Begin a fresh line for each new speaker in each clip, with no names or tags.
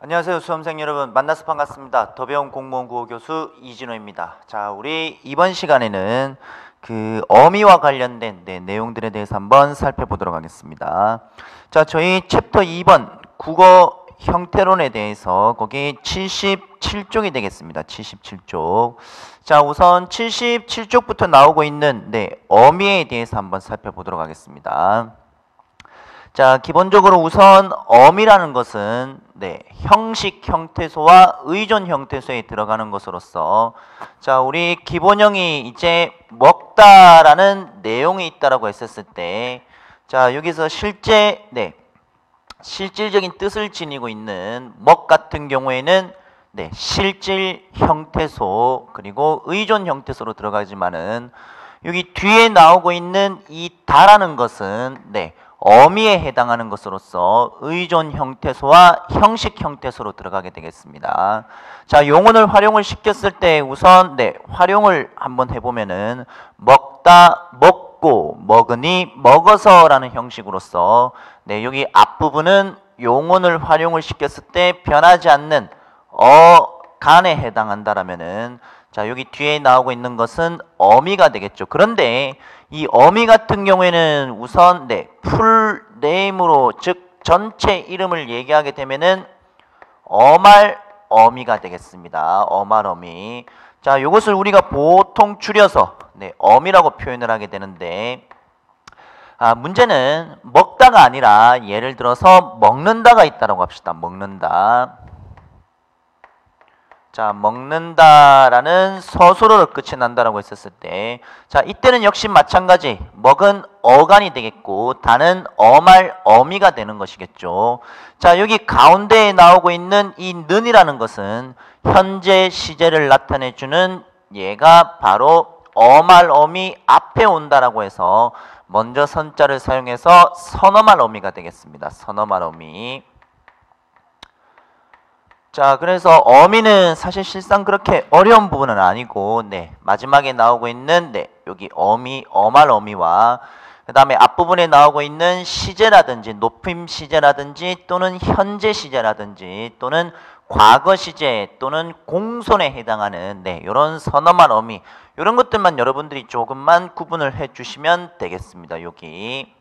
안녕하세요, 수험생 여러분. 만나서 반갑습니다. 더 배운 공무원 국어 교수 이진호입니다. 자, 우리 이번 시간에는 그 어미와 관련된 내용들에 대해서 한번 살펴보도록 하겠습니다. 자, 저희 챕터 2번 국어 형태론에 대해서 거기 77쪽이 되겠습니다. 77쪽. 자, 우선 77쪽부터 나오고 있는 어미에 대해서 한번 살펴보도록 하겠습니다. 자, 기본적으로 우선 어미라는 것은 형식 형태소와 의존 형태소에 들어가는 것으로서, 자, 우리 기본형이 이제 먹다라는 내용이 있다라고 했었을 때, 자, 여기서 실질적인 뜻을 지니고 있는 먹 같은 경우에는 실질 형태소 그리고 의존 형태소로 들어가지만은, 여기 뒤에 나오고 있는 이 다라는 것은 어미에 해당하는 것으로서 의존 형태소와 형식 형태소로 들어가게 되겠습니다. 자, 용언을 활용을 시켰을 때 우선 활용을 한번 해보면은 먹다, 먹고, 먹으니, 먹어서라는 형식으로서 여기 앞부분은 용언을 활용을 시켰을 때 변하지 않는 간에 해당한다라면은, 자, 여기 뒤에 나오고 있는 것은 어미가 되겠죠. 그런데 이 어미 같은 경우에는 우선 풀 네임으로, 즉 전체 이름을 얘기하게 되면은 어말 어미가 되겠습니다. 어말 어미. 자, 이것을 우리가 보통 줄여서 어미라고 표현을 하게 되는데, 문제는 먹다가 아니라 예를 들어서 먹는다가 있다라고 합시다. 먹는다. 자, 먹는다라는 서술어로 끝이 난다라고 했었을 때, 자, 이때는 역시 마찬가지 먹은 어간이 되겠고 다는 어말 어미가 되는 것이겠죠. 자, 여기 가운데에 나오고 있는 이 는이라는 것은 현재 시제를 나타내주는, 얘가 바로 어말 어미 앞에 온다라고 해서 먼저 선자를 사용해서 선어말 어미가 되겠습니다. 선어말 어미. 자, 그래서 어미는 사실 실상 그렇게 어려운 부분은 아니고, 마지막에 나오고 있는 여기 어미, 어말 어미와 그 다음에 앞부분에 나오고 있는 시제라든지 높임 시제라든지 또는 현재 시제라든지 또는 과거 시제 또는 공손에 해당하는 이런 선어말 어미, 이런 것들만 여러분들이 조금만 구분을 해 주시면 되겠습니다. 여기.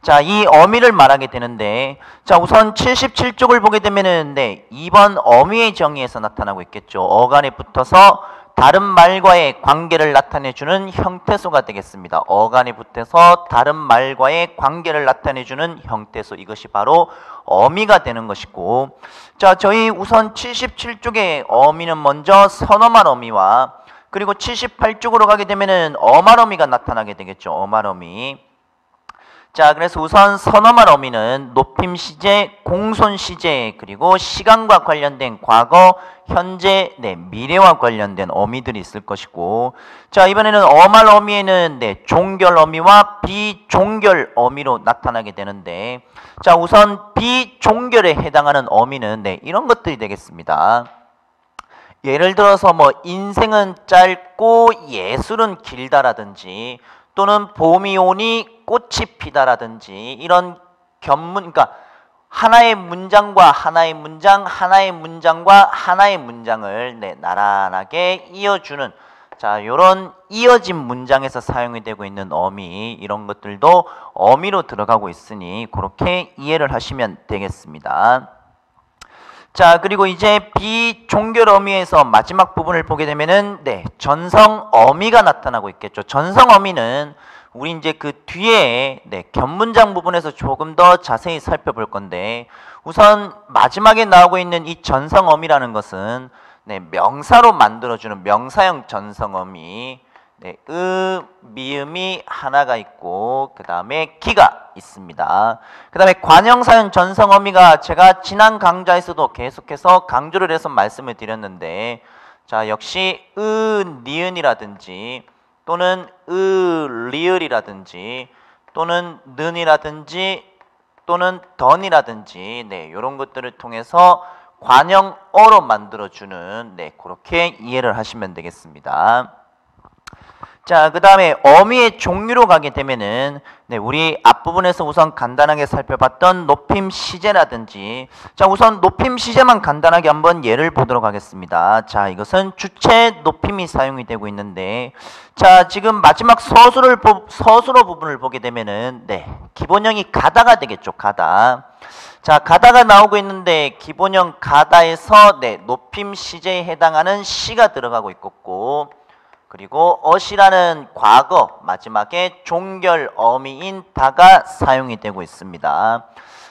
자, 이 어미를 말하게 되는데, 자, 우선 77쪽을 보게 되면은 2번 어미의 정의에서 나타나고 있겠죠. 어간에 붙어서 다른 말과의 관계를 나타내주는 형태소가 되겠습니다. 어간에 붙어서 다른 말과의 관계를 나타내주는 형태소, 이것이 바로 어미가 되는 것이고, 자, 저희 우선 77쪽의 어미는 먼저 선어말 어미와, 그리고 78쪽으로 가게 되면은 어말 어미가 나타나게 되겠죠. 어말 어미. 자, 그래서 우선 선어말 어미는 높임 시제, 공손 시제, 그리고 시간과 관련된 과거, 현재, 미래와 관련된 어미들이 있을 것이고, 자, 이번에는 어말 어미에는 종결 어미와 비종결 어미로 나타나게 되는데, 자, 우선 비종결에 해당하는 어미는 이런 것들이 되겠습니다. 예를 들어서 뭐 인생은 짧고 예술은 길다라든지, 또는 봄이 오니 꽃이 피다라든지, 이런 견문, 그러니까 하나의 문장과 하나의 문장, 하나의 문장과 하나의 문장을 나란하게 이어주는, 자, 요런 이어진 문장에서 사용이 되고 있는 어미, 이런 것들도 어미로 들어가고 있으니 그렇게 이해를 하시면 되겠습니다. 자, 그리고 이제 비종결 어미에서 마지막 부분을 보게 되면은 전성 어미가 나타나고 있겠죠. 전성 어미는 우리 이제 그 뒤에 견문장 부분에서 조금 더 자세히 살펴볼 건데, 우선 마지막에 나오고 있는 이 전성 어미라는 것은 명사로 만들어주는 명사형 전성 어미, 미음이 하나가 있고 그 다음에 기가 있습니다. 그 다음에 관형사형 전성 어미가 제가 지난 강좌에서도 계속해서 강조를 해서 말씀을 드렸는데, 자, 역시 니은이라든지 또는 리을이라든지 또는 는이라든지 또는 던이라든지 이런 것들을 통해서 관형어로 만들어주는 그렇게 이해를 하시면 되겠습니다. 자, 그 다음에 어미의 종류로 가게 되면은 우리 앞부분에서 우선 간단하게 살펴봤던 높임 시제라든지, 자, 우선 높임 시제만 간단하게 한번 예를 보도록 하겠습니다. 자, 이것은 주체 높임이 사용이 되고 있는데, 자, 지금 마지막 서술어 부분을 보게 되면은 기본형이 가다가 되겠죠. 가다. 자, 가다가 나오고 있는데 기본형 가다에서 높임 시제에 해당하는 시가 들어가고 있고, 그리고 어시라는 과거 마지막에 종결 어미인 다가 사용이 되고 있습니다.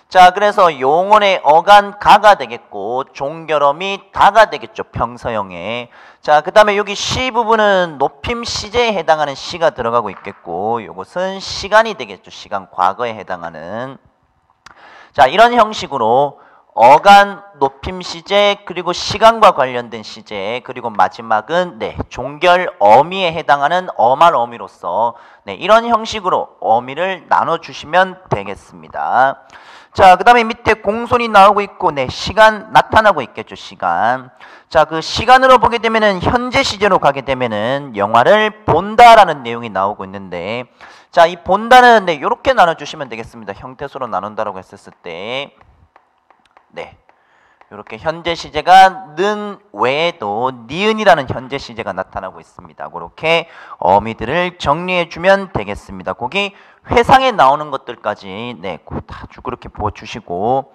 자, 그래서 용언의 어간 가가 되겠고 종결 어미 다가 되겠죠. 평서형에. 자, 그 다음에 여기 시 부분은 높임 시제에 해당하는 시가 들어가고 있겠고, 이것은 시간이 되겠죠. 시간 과거에 해당하는. 자, 이런 형식으로 어간, 높임 시제, 그리고 시간과 관련된 시제, 그리고 마지막은 종결 어미에 해당하는 어말 어미로서 이런 형식으로 어미를 나눠주시면 되겠습니다. 자, 그 다음에 밑에 공손이 나오고 있고 시간 나타나고 있겠죠. 시간. 자, 그 시간으로 보게 되면은 현재 시제로 가게 되면은 영화를 본다라는 내용이 나오고 있는데, 자, 이 본다는 이렇게 나눠주시면 되겠습니다. 형태소로 나눈다라고 했었을 때 이렇게 현재 시제가 는 외에도 니은이라는 현재 시제가 나타나고 있습니다. 그렇게 어미들을 정리해 주면 되겠습니다. 거기 회상에 나오는 것들까지 다 그렇게 보여주시고,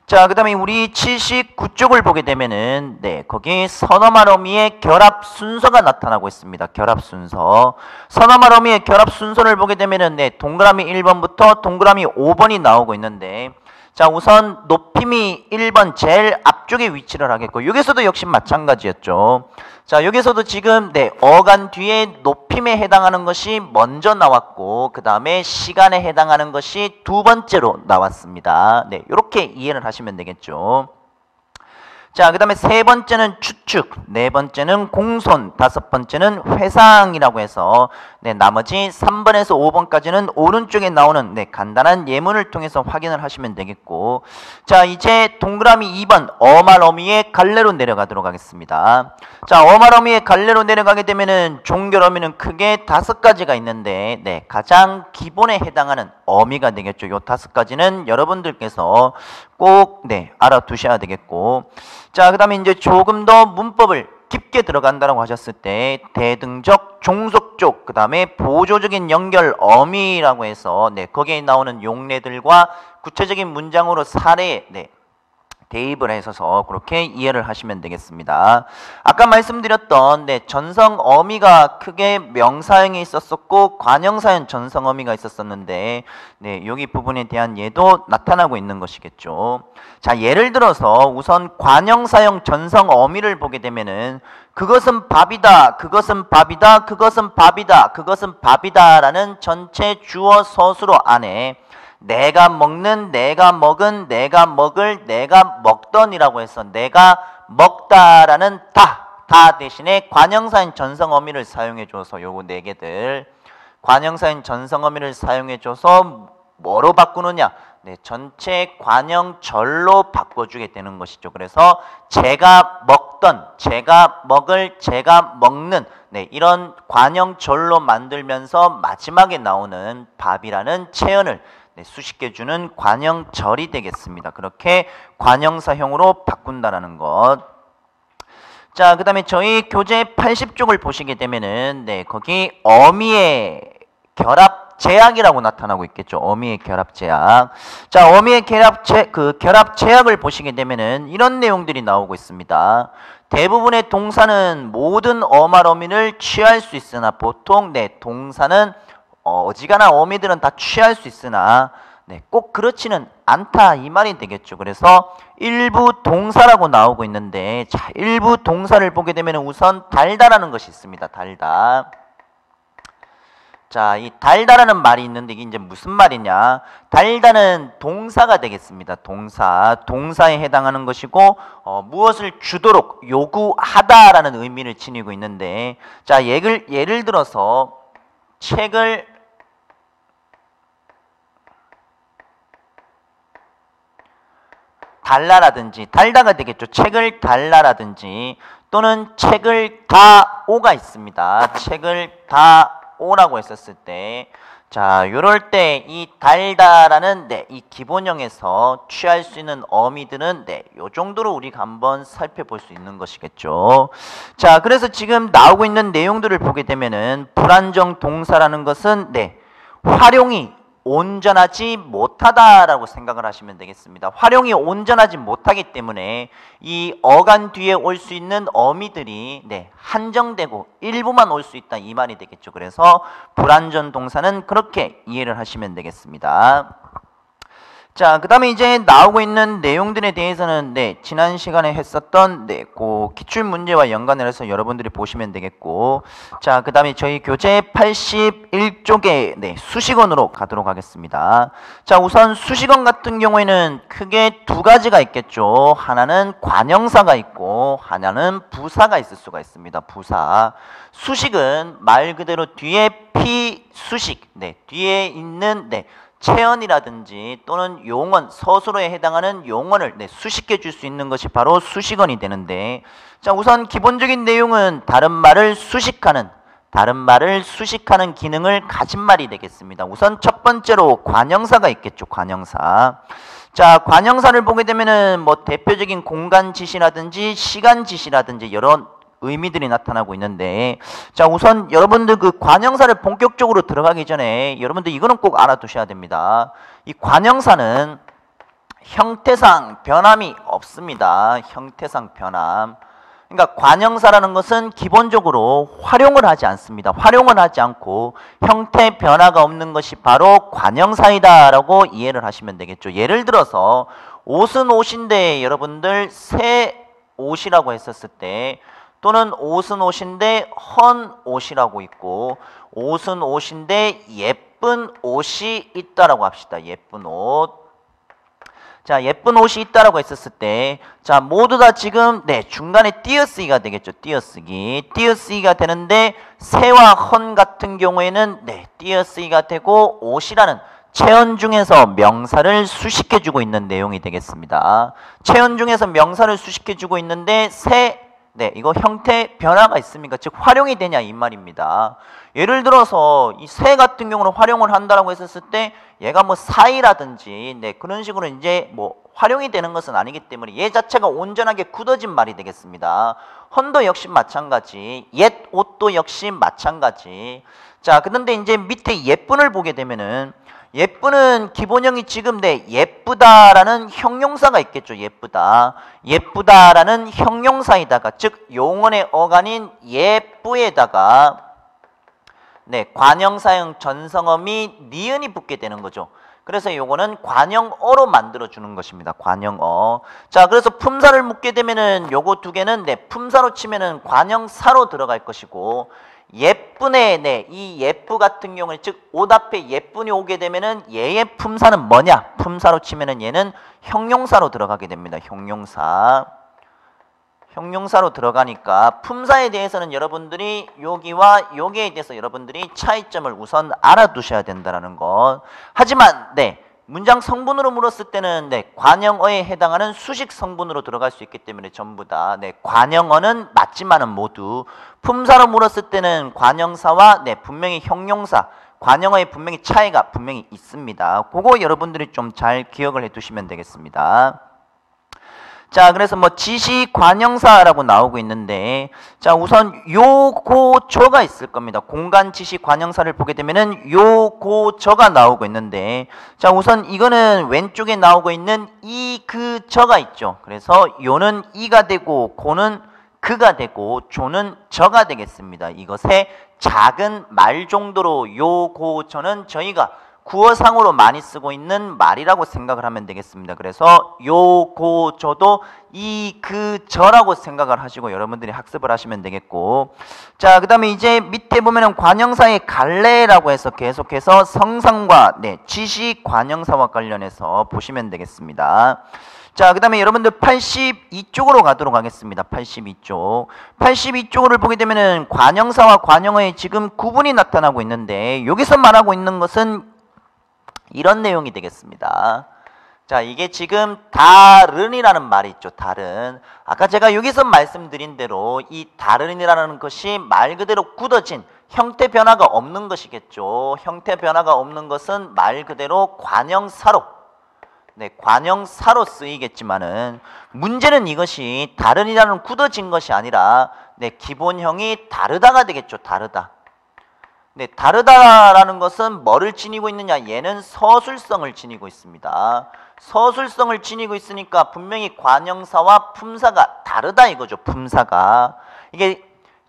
자, 그 다음에 우리 79쪽을 보게 되면은 거기 선어말 어미의 결합 순서가 나타나고 있습니다. 결합 순서. 선어말 어미의 결합 순서를 보게 되면은 동그라미 1번부터 동그라미 5번이 나오고 있는데, 자, 우선 높임이 1번 제일 앞쪽에 위치를 하겠고, 여기서도 역시 마찬가지였죠. 자, 여기서도 지금 어간 뒤에 높임에 해당하는 것이 먼저 나왔고, 그 다음에 시간에 해당하는 것이 두 번째로 나왔습니다. 이렇게 이해를 하시면 되겠죠. 자, 그 다음에 세 번째는 추측, 네 번째는 공손, 다섯 번째는 회상이라고 해서 나머지 3번에서 5번까지는 오른쪽에 나오는 간단한 예문을 통해서 확인을 하시면 되겠고, 자, 이제 동그라미 2번 어말 어미의 갈래로 내려가도록 하겠습니다. 자, 어말 어미의 갈래로 내려가게 되면은 종결 어미는 크게 5가지가 있는데 가장 기본에 해당하는 어미가 되겠죠. 요 5가지는 여러분들께서 꼭 알아두셔야 되겠고, 자, 그 다음에 이제 조금 더 문법을 깊게 들어간다고 하셨을 때 대등적, 종속적, 그 다음에 보조적인 연결 어미라고 해서 거기에 나오는 용례들과 구체적인 문장으로 사례 대입을 해서 그렇게 이해를 하시면 되겠습니다. 아까 말씀드렸던 전성 어미가 크게 명사형에 있었었고 관형사형 전성 어미가 있었었는데 여기 부분에 대한 예도 나타나고 있는 것이겠죠. 자, 예를 들어서 우선 관형사형 전성 어미를 보게 되면은 그것은 밥이다, 그것은 밥이다, 그것은 밥이다, 그것은 밥이다 라는 전체 주어 서술어 안에 내가 먹는, 내가 먹은, 내가 먹을, 내가 먹던이라고 해서 내가 먹다라는 다 대신에 관형사인 전성어미를 사용해줘서 요거 4개들 관형사인 전성어미를 사용해줘서 뭐로 바꾸느냐? 전체 관형절로 바꿔주게 되는 것이죠. 그래서 제가 먹던, 제가 먹을, 제가 먹는 이런 관형절로 만들면서 마지막에 나오는 밥이라는 체언을 수식해 주는 관형절이 되겠습니다. 그렇게 관형사형으로 바꾼다라는 것. 자, 그 다음에 저희 교재 80쪽을 보시게 되면은 거기 어미의 결합 제약이라고 나타나고 있겠죠. 어미의 결합 제약. 자, 어미의 결합 제약을 보시게 되면은 이런 내용들이 나오고 있습니다. 대부분의 동사는 모든 어말 어미를 취할 수 있으나 보통 동사는 어지간한 어미들은 다 취할 수 있으나 꼭 그렇지는 않다 이 말이 되겠죠. 그래서 일부 동사라고 나오고 있는데, 자, 일부 동사를 보게 되면 우선 달다라는 것이 있습니다. 달다. 자, 이 달다라는 말이 있는데 이게 이제 무슨 말이냐? 달다는 동사가 되겠습니다. 동사에 해당하는 것이고 무엇을 주도록 요구하다라는 의미를 지니고 있는데, 자, 예를 들어서 책을 달라라든지 달다가 되겠죠. 책을 달라라든지 또는 책을 다오가 있습니다. 책을 오라고 했었을 때, 자, 요럴 때 이 달다라는 이 기본형에서 취할 수 있는 어미들은 요 정도로 우리가 한번 살펴볼 수 있는 것이겠죠. 자, 그래서 지금 나오고 있는 내용들을 보게 되면은 불안정 동사라는 것은 활용이 온전하지 못하다라고 생각을 하시면 되겠습니다. 활용이 온전하지 못하기 때문에 이 어간 뒤에 올 수 있는 어미들이 한정되고 일부만 올 수 있다 이 말이 되겠죠. 그래서 불완전 동사는 그렇게 이해를 하시면 되겠습니다. 자, 그 다음에 이제 나오고 있는 내용들에 대해서는 지난 시간에 했었던 그 기출문제와 연관을 해서 여러분들이 보시면 되겠고, 자, 그 다음에 저희 교재 81쪽에 수식어로 가도록 하겠습니다. 자, 우선 수식어 같은 경우에는 크게 두 가지가 있겠죠. 하나는 관형사가 있고 하나는 부사가 있을 수가 있습니다. 부사. 수식은 말 그대로 뒤에 피수식, 뒤에 있는 체언이라든지 또는 용언, 서술어에 해당하는 용언을 수식해 줄 수 있는 것이 바로 수식어이 되는데, 자, 우선 기본적인 내용은 다른 말을 수식하는 기능을 가진 말이 되겠습니다. 우선 첫 번째로 관형사가 있겠죠. 관형사. 자, 관형사를 보게 되면은 뭐 대표적인 공간 지시라든지 시간 지시라든지 여러 의미들이 나타나고 있는데, 자, 우선 여러분들 그 관형사를 본격적으로 들어가기 전에 여러분들 이거는 꼭 알아두셔야 됩니다. 이 관형사는 형태상 변함이 없습니다. 형태상 변함. 그러니까 관형사라는 것은 기본적으로 활용을 하지 않습니다. 활용을 하지 않고 형태 변화가 없는 것이 바로 관형사이다 라고 이해를 하시면 되겠죠. 예를 들어서 옷은 옷인데 여러분들 새 옷이라고 했었을 때, 또는 옷은 옷인데 헌 옷이라고 있고, 옷은 옷인데 예쁜 옷이 있다라고 합시다. 예쁜 옷. 자, 예쁜 옷이 있다라고 했었을 때, 자, 모두 다 지금 중간에 띄어쓰기가 되겠죠. 띄어쓰기가 되는데 새와 헌 같은 경우에는 띄어쓰기가 되고 옷이라는 체언 중에서 명사를 수식해주고 있는 내용이 되겠습니다. 체언 중에서 명사를 수식해주고 있는데 새, 이거 형태 변화가 있습니까? 즉 활용이 되냐 이 말입니다. 예를 들어서 이 새 같은 경우는 활용을 한다라고 했었을 때 얘가 뭐 사이라든지 그런 식으로 이제 뭐 활용이 되는 것은 아니기 때문에 얘 자체가 온전하게 굳어진 말이 되겠습니다. 헌도 역시 마찬가지, 옛 옷도 역시 마찬가지. 자, 그런데 이제 밑에 예쁜을 보게 되면은 예쁘는 기본형이 지금 예쁘다라는 형용사가 있겠죠. 예쁘다라는 형용사에다가, 즉 용언의 어간인 예쁘에다가 관형사형 전성어미 니은이 붙게 되는 거죠. 그래서 요거는 관형어로 만들어 주는 것입니다. 관형어. 자, 그래서 품사를 묻게 되면은 요거 두 개는 품사로 치면은 관형사로 들어갈 것이고, 예쁜의 이 예쁘 같은 경우는 즉 옷 앞에 예쁜이 오게 되면은 얘의 품사는 뭐냐? 품사로 치면은 얘는 형용사로 들어가게 됩니다. 형용사로 들어가니까 품사에 대해서는 여러분들이 여기와 여기에 대해서 여러분들이 차이점을 우선 알아두셔야 된다는 것. 하지만 문장 성분으로 물었을 때는 관형어에 해당하는 수식 성분으로 들어갈 수 있기 때문에 전부 다 관형어는 맞지만은 모두 품사로 물었을 때는 관형사와 분명히 형용사, 관형어에 분명히 차이가 분명히 있습니다. 그거 여러분들이 좀 잘 기억을 해 두시면 되겠습니다. 자, 그래서 뭐 지시 관형사라고 나오고 있는데, 자, 우선 요고저가 있을 겁니다. 공간 지시 관형사를 보게 되면은 요고저가 나오고 있는데, 자, 우선 이거는 왼쪽에 나오고 있는 이, 그, 저가 있죠. 그래서 요는 이가 되고 고는 그가 되고 조는 저가 되겠습니다. 이것의 작은 말 정도로 요고저는 저희가 구어상으로 많이 쓰고 있는 말이라고 생각을 하면 되겠습니다. 그래서 요고저도 이, 그, 저라고 생각을 하시고 여러분들이 학습을 하시면 되겠고, 자, 그 다음에 이제 밑에 보면은 관형사의 갈래라고 해서 계속해서 성상과 지시 관형사와 관련해서 보시면 되겠습니다. 자, 그 다음에 여러분들 82쪽으로 가도록 하겠습니다. 82쪽을 보게 되면은 관형사와 관형어의 지금 구분이 나타나고 있는데, 여기서 말하고 있는 것은 이런 내용이 되겠습니다. 자, 이게 지금 다른이라는 말이 있죠. 다른. 아까 제가 여기서 말씀드린 대로 이 다른이라는 것이 말 그대로 굳어진 형태 변화가 없는 것이겠죠. 형태 변화가 없는 것은 말 그대로 관형사로, 네, 관형사로 쓰이겠지만은 문제는 이것이 다른이라는 굳어진 것이 아니라 네, 기본형이 다르다가 되겠죠. 다르다. 네, 다르다라는 것은 뭐를 지니고 있느냐? 얘는 서술성을 지니고 있습니다. 서술성을 지니고 있으니까 분명히 관형사와 품사가 다르다 이거죠. 품사가. 이게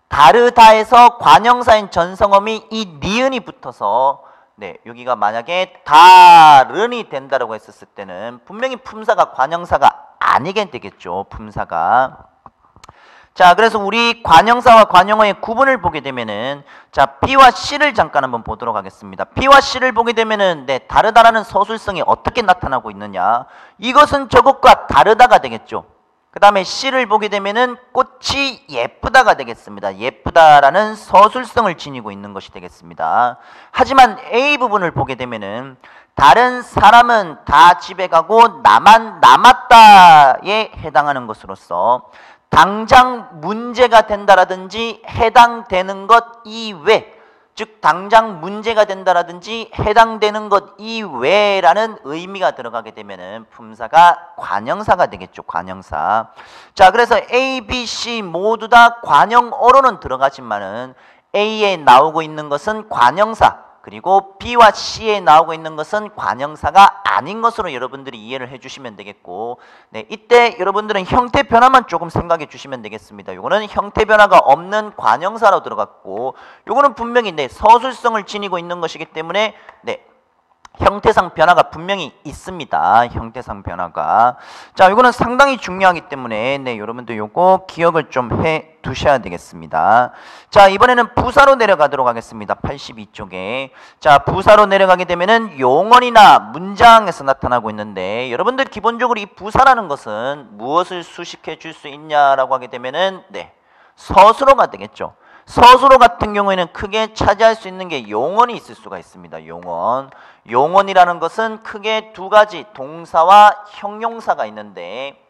다르다에서 관형사인 전성어미 이 니은이 붙어서 네, 여기가 만약에 다른이 된다라고 했었을 때는 분명히 품사가 관형사가 아니게 되겠죠. 품사가. 자, 그래서 우리 관형사와 관형어의 구분을 보게 되면은 자, B와 C를 잠깐 한번 보도록 하겠습니다. B와 C를 보게 되면은 네, 다르다라는 서술성이 어떻게 나타나고 있느냐? 이것은 저것과 다르다가 되겠죠. 그 다음에 C를 보게 되면은 꽃이 예쁘다가 되겠습니다. 예쁘다라는 서술성을 지니고 있는 것이 되겠습니다. 하지만 A 부분을 보게 되면은 다른 사람은 다 집에 가고 나만 남았다에 해당하는 것으로서 당장 문제가 된다라든지 해당되는 것 이외, 즉 당장 문제가 된다라든지 해당되는 것 이외라는 의미가 들어가게 되면은 품사가 관형사가 되겠죠. 관형사. 자, 그래서 A, B, C 모두 다 관형어로는 들어가지만은 A에 나오고 있는 것은 관형사, 그리고 B와 C에 나오고 있는 것은 관형사가 아닌 것으로 여러분들이 이해를 해주시면 되겠고, 네, 이때 여러분들은 형태 변화만 조금 생각해 주시면 되겠습니다. 요거는 형태 변화가 없는 관형사로 들어갔고, 요거는 분명히 네, 서술성을 지니고 있는 것이기 때문에 네, 형태상 변화가 분명히 있습니다. 형태상 변화가. 자, 이거는 상당히 중요하기 때문에 네, 여러분들 요거 기억을 좀 해 두셔야 되겠습니다. 자, 이번에는 부사로 내려가도록 하겠습니다. 82쪽에. 자, 부사로 내려가게 되면은 용언이나 문장에서 나타나고 있는데, 여러분들 기본적으로 이 부사라는 것은 무엇을 수식해 줄 수 있냐라고 하게 되면은 네, 서술어가 되겠죠. 서술어 같은 경우에는 크게 차지할 수 있는 게 용언이 있을 수가 있습니다. 용언. 용언이라는 것은 크게 두 가지 동사와 형용사가 있는데,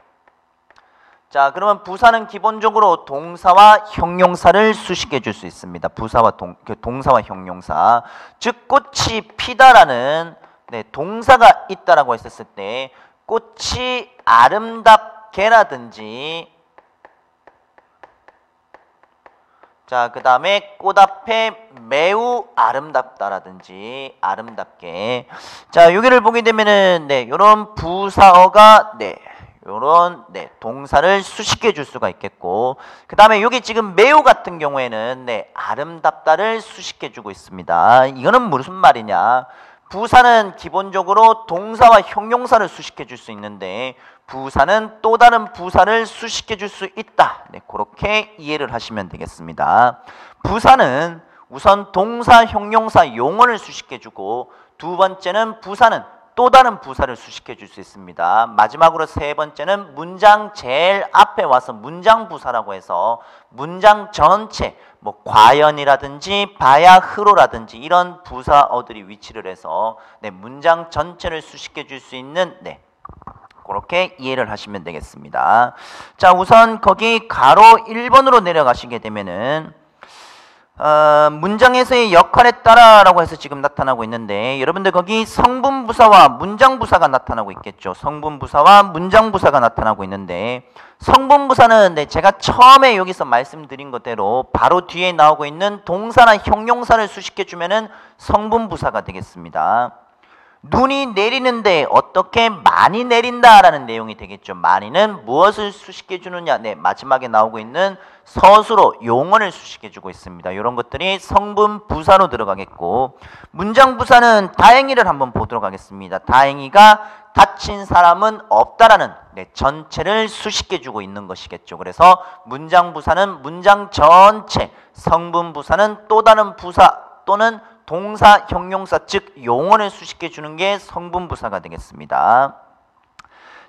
자, 그러면 부사는 기본적으로 동사와 형용사를 수식해 줄 수 있습니다. 부사와 동사와 형용사. 즉 꽃이 피다라는 네, 동사가 있다라고 했었을 때 꽃이 아름답게라든지, 자, 그 다음에 꽃 앞에 매우 아름답다라든지 아름답게. 자, 여기를 보게 되면은 네, 요런 부사어가 네, 요런 네, 동사를 수식해 줄 수가 있겠고, 그 다음에 여기 지금 매우 같은 경우에는 네, 아름답다를 수식해 주고 있습니다. 이거는 무슨 말이냐? 부사는 기본적으로 동사와 형용사를 수식해 줄 수 있는데 부사는 또 다른 부사를 수식해 줄 수 있다. 네, 그렇게 이해를 하시면 되겠습니다. 부사는 우선 동사, 형용사, 용언을 수식해 주고, 두 번째는 부사는 또 다른 부사를 수식해 줄 수 있습니다. 마지막으로 세 번째는 문장 제일 앞에 와서 문장 부사라고 해서 문장 전체, 뭐 과연이라든지 바야흐로라든지 이런 부사어들이 위치를 해서 네, 문장 전체를 수식해 줄 수 있는 네, 그렇게 이해를 하시면 되겠습니다. 자, 우선 거기 가로 1번으로 내려가시게 되면은 문장에서의 역할에 따라라고 해서 지금 나타나고 있는데, 여러분들 거기 성분부사와 문장부사가 나타나고 있겠죠. 성분부사와 문장부사가 나타나고 있는데, 성분부사는 네, 제가 처음에 여기서 말씀드린 것대로 바로 뒤에 나오고 있는 동사나 형용사를 수식해 주면은 성분부사가 되겠습니다. 눈이 내리는데 어떻게 많이 내린다라는 내용이 되겠죠. 많이는 무엇을 수식해 주느냐? 네, 마지막에 나오고 있는 서술어, 용언을 수식해 주고 있습니다. 이런 것들이 성분 부사로 들어가겠고, 문장 부사는 다행히를 한번 보도록 하겠습니다. 다행히가 다친 사람은 없다라는 네, 전체를 수식해 주고 있는 것이겠죠. 그래서 문장 부사는 문장 전체, 성분 부사는 또 다른 부사 또는 동사, 형용사, 즉 용언을 수식해 주는 게 성분부사가 되겠습니다.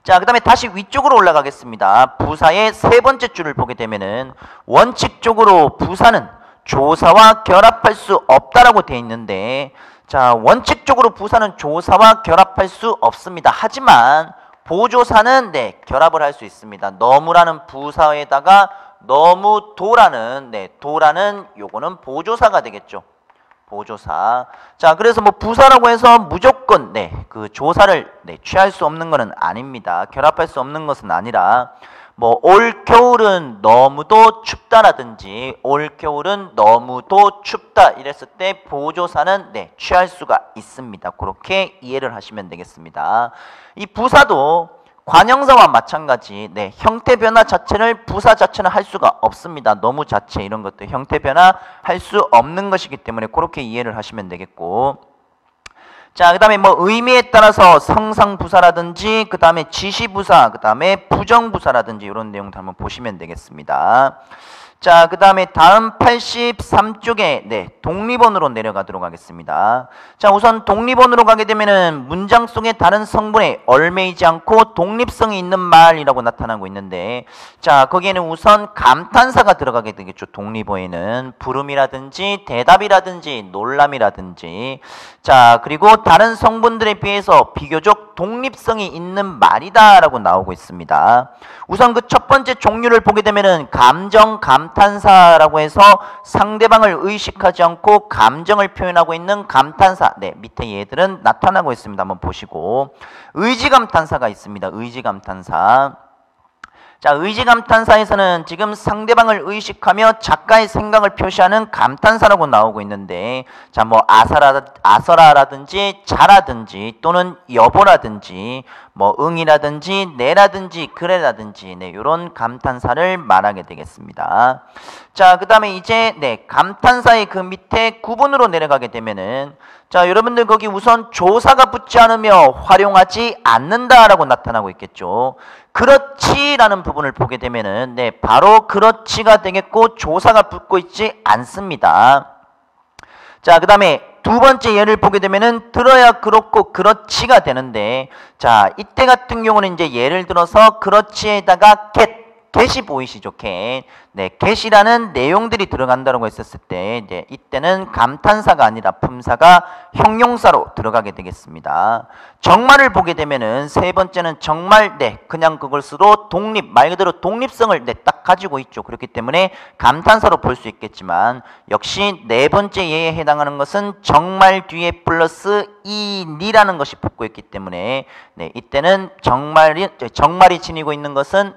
자, 그 다음에 다시 위쪽으로 올라가겠습니다. 부사의 세 번째 줄을 보게 되면은 원칙적으로 부사는 조사와 결합할 수 없다라고 되어 있는데, 자, 원칙적으로 부사는 조사와 결합할 수 없습니다. 하지만 보조사는 네, 결합을 할 수 있습니다. 너무라는 부사에다가 너무 도라는 도라는 요거는 보조사가 되겠죠. 보조사. 자, 그래서 뭐 부사라고 해서 무조건 그 조사를 취할 수 없는 것은 아닙니다. 결합할 수 없는 것은 아니라 뭐 올 겨울은 너무도 춥다라든지 올 겨울은 너무도 춥다 이랬을 때 보조사는 취할 수가 있습니다. 그렇게 이해를 하시면 되겠습니다. 이 부사도 관형사와 마찬가지 형태 변화 자체를 부사 자체는 할 수가 없습니다. 너무 자체 이런 것들 형태 변화 할 수 없는 것이기 때문에 그렇게 이해를 하시면 되겠고, 자, 그 다음에 뭐 의미에 따라서 성상부사라든지 그 다음에 지시부사, 그 다음에 부정부사라든지 이런 내용도 한번 보시면 되겠습니다. 자, 그 다음에 다음 83쪽에 독립원으로 내려가도록 하겠습니다. 자, 우선 독립원으로 가게 되면은 문장 속에 다른 성분에 얽매이지 않고 독립성이 있는 말이라고 나타나고 있는데, 자, 거기에는 우선 감탄사가 들어가게 되겠죠. 독립어에는 부름이라든지 대답이라든지 놀람이라든지, 자, 그리고 다른 성분들에 비해서 비교적 독립성이 있는 말이다 라고 나오고 있습니다. 우선 그 첫 번째 종류를 보게 되면은 감정 감탄사라고 해서 상대방을 의식하지 않고 감정을 표현하고 있는 감탄사, 밑에 얘들은 나타나고 있습니다. 한번 보시고, 의지감탄사가 있습니다. 의지감탄사. 자, 의지감탄사에서는 지금 상대방을 의식하며 작가의 생각을 표시하는 감탄사라고 나오고 있는데, 자, 뭐 아서라라든지 자라든지 또는 여보라든지 뭐 응이라든지 내라든지 그래라든지 이런 감탄사를 말하게 되겠습니다. 자, 그 다음에 이제 감탄사의 그 밑에 구분으로 내려가게 되면은, 자, 여러분들 거기 우선 조사가 붙지 않으며 활용하지 않는다라고 나타나고 있겠죠. 그렇지라는 부분을 보게 되면은 바로 그렇지가 되겠고 조사가 붙고 있지 않습니다. 자, 그 다음에 두 번째 예를 보게 되면은 들어야 그렇고 그렇지가 되는데, 자, 이때 같은 경우는 이제 예를 들어서 그렇지에다가 get이 보이시죠? get. get이라는 내용들이 들어간다고 했었을 때 이때는 감탄사가 아니라 품사가 형용사로 들어가게 되겠습니다. 정말을 보게 되면은 세 번째는 정말 그냥 그것으로 독립, 말 그대로 독립성을 딱 가지고 있죠. 그렇기 때문에 감탄사로 볼 수 있겠지만 역시 네 번째 예에 해당하는 것은 정말 뒤에 플러스 이니라는 것이 붙고 있기 때문에 이때는 정말이 지니고 있는 것은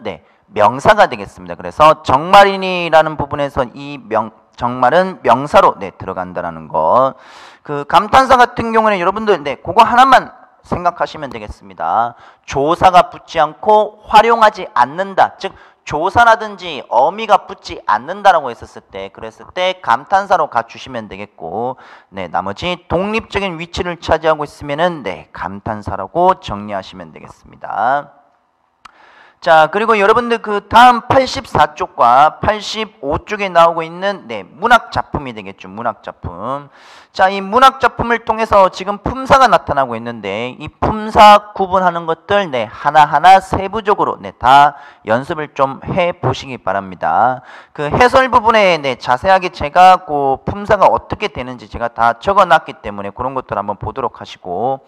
명사가 되겠습니다. 그래서 정말이니라는 부분에서 이 정말은 명사로 들어간다라는 것. 그 감탄사 같은 경우는 여러분들 그거 하나만 생각하시면 되겠습니다. 조사가 붙지 않고 활용하지 않는다. 즉 조사라든지 어미가 붙지 않는다라고 했었을 때, 그랬을 때 감탄사로 갖추시면 되겠고, 나머지 독립적인 위치를 차지하고 있으면은 감탄사라고 정리하시면 되겠습니다. 자, 그리고 여러분들 그 다음 84쪽과 85쪽에 나오고 있는 문학작품이 되겠죠. 문학작품. 자, 이 문학작품을 통해서 지금 품사가 나타나고 있는데 이 품사 구분하는 것들 하나하나 세부적으로 다 연습을 좀 해보시기 바랍니다. 그 해설 부분에 자세하게 제가 그 품사가 어떻게 되는지 제가 다 적어놨기 때문에 그런 것들 한번 보도록 하시고,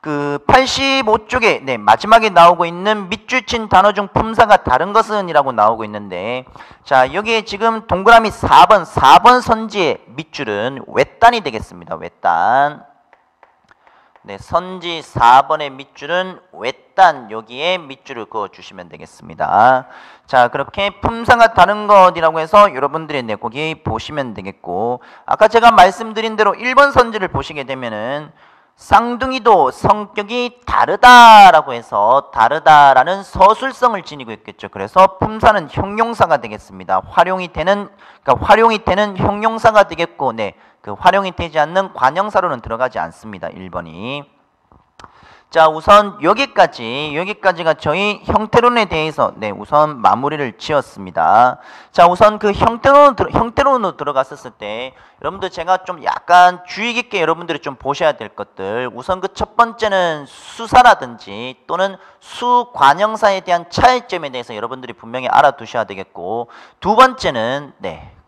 그 85쪽에 마지막에 나오고 있는 밑줄 친 단어 중 품사가 다른 것은 이라고 나오고 있는데, 자, 여기에 지금 동그라미 4번 선지의 밑줄은 외딴이 되겠습니다. 외딴. 선지 4번의 밑줄은 외딴, 여기에 밑줄을 그어 주시면 되겠습니다. 자, 그렇게 품사가 다른 것이라고 해서 여러분들이 거기 보시면 되겠고, 아까 제가 말씀드린 대로 1번 선지를 보시게 되면은 쌍둥이도 성격이 다르다라고 해서 다르다라는 서술성을 지니고 있겠죠. 그래서 품사는 형용사가 되겠습니다. 활용이 되는 형용사가 되겠고, 그 활용이 되지 않는 관형사로는 들어가지 않습니다. 1번이. 자, 우선 여기까지가 저희 형태론에 대해서 우선 마무리를 지었습니다. 자, 우선 그 형태론으로 들어갔었을 때 여러분들 제가 좀 약간 주의 깊게 여러분들이 좀 보셔야 될 것들, 우선 그 첫 번째는 수사라든지 또는 수관형사에 대한 차이점에 대해서 여러분들이 분명히 알아두셔야 되겠고, 두 번째는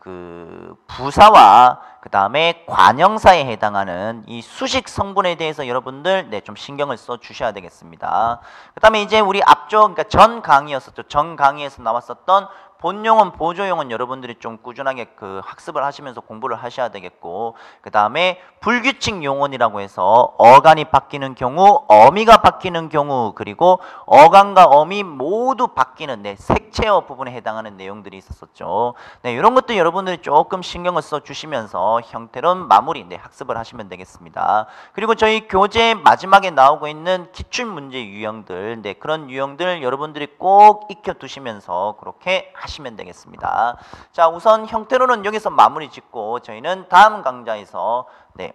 그 부사와 그 다음에 관형사에 해당하는 이 수식 성분에 대해서 여러분들 네, 좀 신경을 써 주셔야 되겠습니다. 그 다음에 이제 우리 앞쪽, 그러니까 전 강의였었죠. 전 강의에서 나왔었던 본용은 보조용은 여러분들이 좀 꾸준하게 그 학습을 하시면서 공부를 하셔야 되겠고, 그 다음에 불규칙 용언이라고 해서 어간이 바뀌는 경우, 어미가 바뀌는 경우, 그리고 어간과 어미 모두 바뀌는 네, 색채어 부분에 해당하는 내용들이 있었었죠. 네, 이런 것도 여러분들이 조금 신경을 써 주시면서 형태론 마무리 네, 학습을 하시면 되겠습니다. 그리고 저희 교재 마지막에 나오고 있는 기출 문제 유형들, 네, 그런 유형들 여러분들이 꼭 익혀 두시면서 그렇게 하시면 되겠습니다. 자, 우선 형태로는 여기서 마무리 짓고 저희는 다음 강좌에서 네,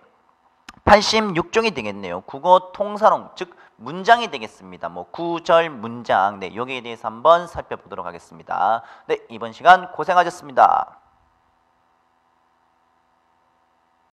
86종이 되겠네요. 국어 통사론, 즉 문장이 되겠습니다. 뭐 구절 문장, 네, 여기에 대해서 한번 살펴보도록 하겠습니다. 네, 이번 시간 고생하셨습니다.